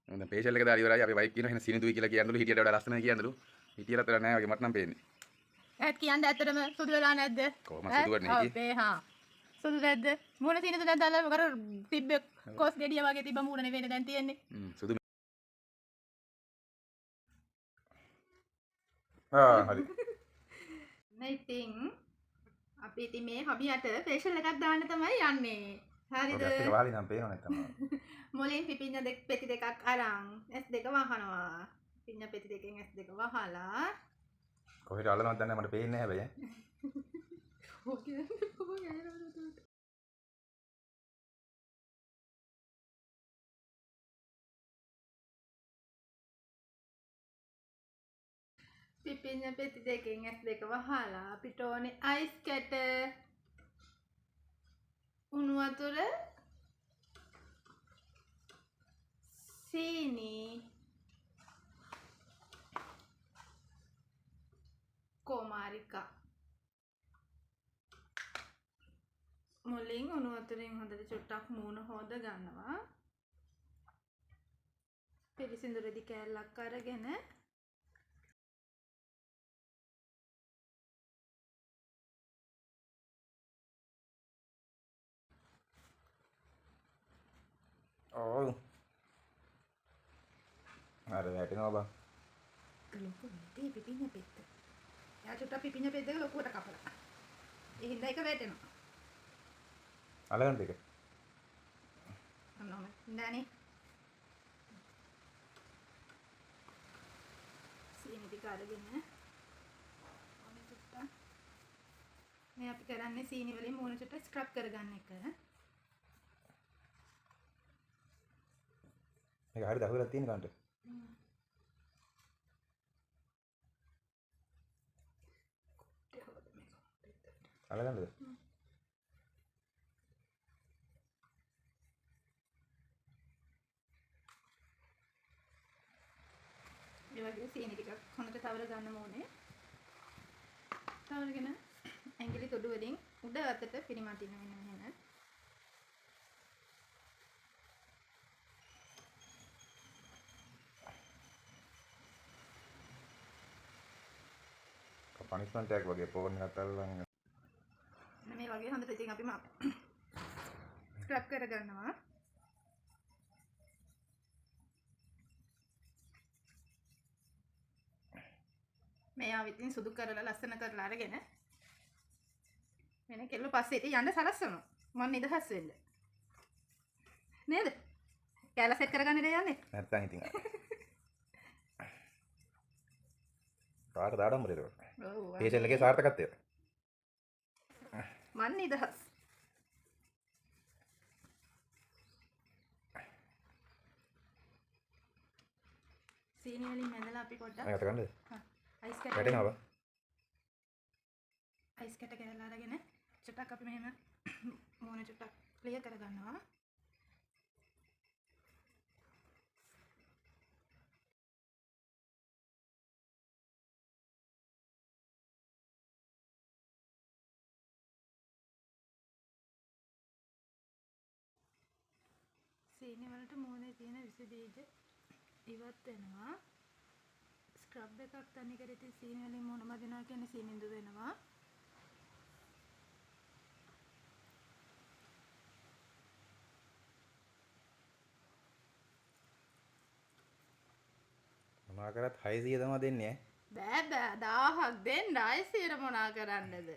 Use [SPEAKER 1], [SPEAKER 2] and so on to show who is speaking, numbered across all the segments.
[SPEAKER 1] දැන් ෆේෂල් එක දාලා ඉවරයි. අපි වයිෆ් කියනවා එහෙනම් සීනි දුයි කියලා කියන්නලු. හිටියට වඩා ලස්සනයි කියන්නලු. හිටියලත් වඩා නෑ වගේ මට නම් පේන්නේ.
[SPEAKER 2] ඇත් කියන්නේ ඇත්තටම සුදු වෙලා නැද්ද?
[SPEAKER 1] කොහොම සුදු වෙන්නේ හිටියේ?
[SPEAKER 2] අපේ හා. සුදු නැද්ද? මූණ සීනි දුන්නත් දාලා කර තිබ්බ කොස් ගෙඩිය වගේ තිබ්බ මූණ නෙවෙයි දැන් තියෙන්නේ.
[SPEAKER 1] සුදු. හරි.
[SPEAKER 2] ඉතින් අපි ඉතින් මේ හබියට ෆේෂල් එකක් දාන්න තමයි යන්නේ. හරිද?
[SPEAKER 1] ඒක වාලි නම් පේනව නැත්තම්.
[SPEAKER 2] මොලෙන් පිපිඤ්ඤ පෙති දෙකක් අරන් S2 වහනවා. පිපිඤ්ඤ පෙති දෙකෙන් S2 වහලා
[SPEAKER 1] කොහෙට අල්ලනවද දන්නේ මට පේන්නේ නැහැ හැබැයි.
[SPEAKER 2] පිපිඤ්ඤ පෙති දෙකෙන් S2 වහලා අපිට ඕනේ අයිස් කැට උණු වතුර සීනි කොමාරිකා මුලින් උණු වතුරෙන් හොඳට චුට්ටක් මූණ හොද ගන්නවා පිරිසිදු රෙදි කෑල්ලක් අරගෙන
[SPEAKER 1] ඔව්. අර වැටෙනවා බං.
[SPEAKER 2] ලොකු දෙයි පිපිඤ්ඤ පෙත්ත. යා චුට්ටක් පිපිඤ්ඤ පෙත්ත එක ලොකුවට කපලා. ඒ හින්දා එක වැටෙනවා.
[SPEAKER 1] අලගන්න දෙක.
[SPEAKER 2] අන්නෝම නෑනේ. සීනි ටික අරගෙන ඔන්න චුට්ටක්. මේ අපි කරන්නේ සීනි වලින් මූණ චුට්ටක් ස්ක්‍රබ් කරගන්න එක.
[SPEAKER 1] මේක හරියට අහුවෙලා තියෙන කන්ට. අලගන්නද?
[SPEAKER 2] ඒ වගේ සීනි ටිකක් හොඳට තවර ගන්න ඕනේ. තවරගෙන ඇඟිලි තුඩු වලින් උඩ අතට පිරිමතින්න වෙන මෙහෙම.
[SPEAKER 1] පනිෂ්මන්ට් එකක් වගේ පොවන්න එකක් අල්ලන්
[SPEAKER 2] මේ වගේ හොඳට ඉතින් අපි ස්ක්‍රබ් කර ගන්නවා. මේ ආවිතින් සුදු කරලා ලස්සන කරලා අරගෙන වෙන කෙල්ල පස්සේ ඉතින් යන්න සලස්සනවා. මම නිදහස් වෙන්න. නේද? කැල සෙට් කරගන්න ඉතින් යන්නේ.
[SPEAKER 1] නැත්තම් ඉතින් කාට දාඩම්බරේද?
[SPEAKER 2] ඔව්.
[SPEAKER 1] ෆේෂල් එකේ සාර්ථකත්වය.
[SPEAKER 2] මම නිදහස්. සීනි වලින් මැදලා අපි පොඩ්ඩක්
[SPEAKER 1] මේකට ගන්නද?
[SPEAKER 2] අයිස් කැට
[SPEAKER 1] වැටෙනවා බං.
[SPEAKER 2] අයිස් කැට ගෑලා අරගෙන චුට්ටක් අපි මෙහෙම මූණ චුට්ටක් ක්ලියර් කර ගන්නවා. සීනි වලට මූණේ තියෙන විස බීජ ඉවත් වෙනවා. ස්ක්‍රබ් එකක් තනි කර ඉතින් සීනි වලින් මූණ මදිනවා කියන්නේ සීනින්දු වෙනවා.
[SPEAKER 1] මොනවා කරත් 600 තමයි දෙන්නේ ඈ.
[SPEAKER 2] බෑ 1000ක් දෙන්න ආයෙත් මොනා කරන්නද?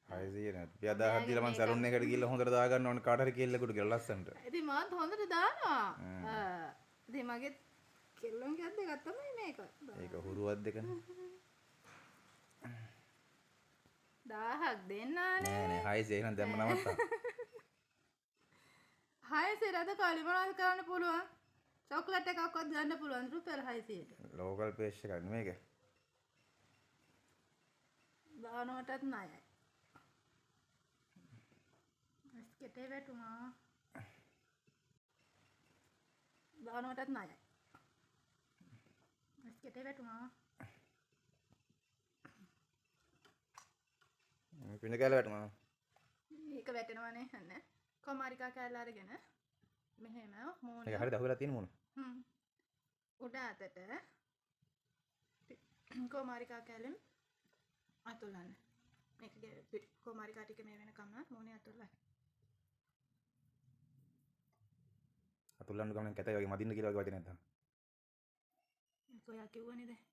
[SPEAKER 1] 600 නේද? 1000ක් දීලා මං සැලුන් එකට ගිහලා හොඳට දා ගන්න ඕනේ කාට හරි කෙල්ලෙකුට කියලා ලස්සනට.
[SPEAKER 2] ඉතින් මාත් හොඳට දානවා. ඉතින් මගේ කෙල්ලන්ගේ අත් දෙකක් තමයි මේක.
[SPEAKER 1] ඒක හුරුවක් දෙකනේ.
[SPEAKER 2] 1000ක් දෙන්නානේ.
[SPEAKER 1] නෑ නෑ 600 එහෙනම් දැම්ම නවත්තා.
[SPEAKER 2] 600 රද කාලි මොනවද කරන්න පුළුවන්? චොක්ලට් එකක්වත් ගන්න පුළුවන් රුපියල් 600ට.
[SPEAKER 1] ලෝකල් පේජ් එකක් නෙමේක.
[SPEAKER 2] දානවටත් ණයයි. ස්කෙටේ වැටුණා. දානවටත් ණයයි. ස්කෙටේ වැටුණා.
[SPEAKER 1] පින්න කැල වැටුණා.
[SPEAKER 2] මේක වැටෙනවනේ අන්න. කොමාරිකා කෑල්ල අරගෙන මෙහෙම මූණ
[SPEAKER 1] ඒක හරියට අහුවෙලා තියෙන මොන?
[SPEAKER 2] උඩ අතට කොමාරිකා කැලෙන් අතුල්ලන්න. මේක කොමාරිකා ටික මේ වෙනකම්ම මූණේ අතුල්ලන්න.
[SPEAKER 1] අතුල්ලන්න ගමන් කැතයි වගේ මදින්න කියලා වගේ වචනයක් තමයි.
[SPEAKER 2] ඔයා කිව්වනේ දැන්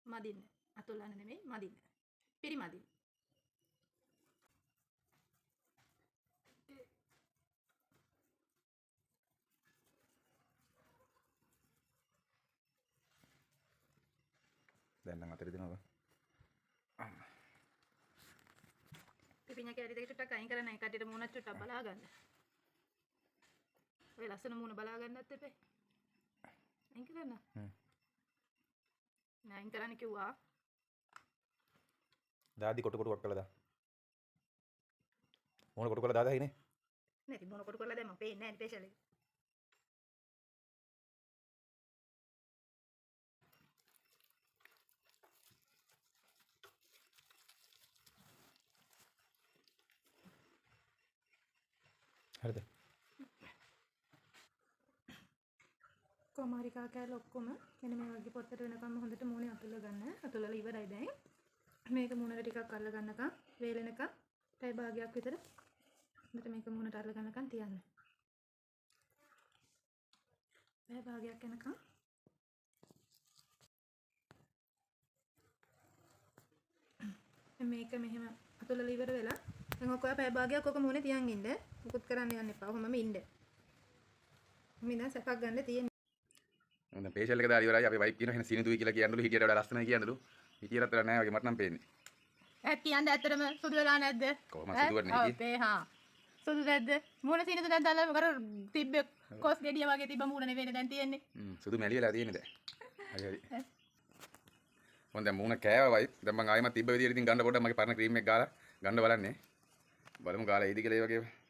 [SPEAKER 2] මදින්න. අතුල්ලන්න නෙමෙයි මදින්න. පිරිමදින්න.
[SPEAKER 1] දැන් නම් අතරේ දෙනවා.
[SPEAKER 2] පිපිඤ්ඤා කැලි දෙක චුට්ටක් අයින් කරන්න. ඒ කටියට මූණත් චුට්ටක් බලා ගන්න. ඔය ලස්සන මූණ බලා ගන්නත් එපේ. අයින් කරන්න. නෑ අයින් කරන්න කිව්වා.
[SPEAKER 1] දාදි කොට කොටුවක් කළා දා. මොන කොට කොටලා දාදා ඉන්නේ?
[SPEAKER 2] නැති මොන කොට කරලා දැම්ම පේන්නේ නෑ ස්පෙෂල් එක.
[SPEAKER 1] හරිද?
[SPEAKER 2] කොමාරිකා කැල ඔක්කොම මෙන්න මේ වගේ පොත්තට වෙනකම් හොඳට මූණේ අතුල්ල ගන්න. අතුල්ලලා ඉවරයි දැන්. මේක මූණට ටිකක් අල්ල ගන්නකම් වේලෙනකම් පැය භාගයක් විතර හොඳට මේක මූණට අල්ල ගන්නකම් තියන්න. පැය භාගයක් යනකම් මේක මෙහෙම අතුල්ලලා ඉවර වෙලා දැන් ඔක පැය භාගයක් ඔක මූණේ තියන් ඉන්න. මුකුත් කරන්න යන්න එපා. ඔහොමම ඉන්න. මිනා සැපක් ගන්න තියෙන.
[SPEAKER 1] දැන් ෆේෂියල් එක දාලා ඉවරයි. අපි වයිප් කියනවා එහෙනම් සිනිඳුයි කියලා කියන්නලු. හිටියට වඩා ලස්සනයි කියන්නලු. හිටියට අතර නෑ වගේ මට නම් පේන්නේ.
[SPEAKER 2] ඇත් කියන්නේ ඇත්තටම සුදු වෙලා නැද්ද?
[SPEAKER 1] කොහොමද සුදු වෙන්නේ?
[SPEAKER 2] ඔව් පේ හා. සුදු නැද්ද? මූණ සිනිඳු නැද්ද? අර කර තිබ්බ කොස් ගෙඩිය වගේ තිබ්බ මූණ නෙවෙයි දැන් තියෙන්නේ.
[SPEAKER 1] සුදු මැලි වෙලා තියෙන්නේ දැන්. හරි හරි. මොන් දැන් මූණ කෑවා වයිප්. දැන් මම ආයෙමත් තිබ්බ විදියට ඉතින් ගන්න පොඩ්ඩක් මගේ පරණ ක්‍රීම් එක ගාලා ගන්න බලන්නේ. බලමු ගාලා එයිද කියලා ඒ වගේ.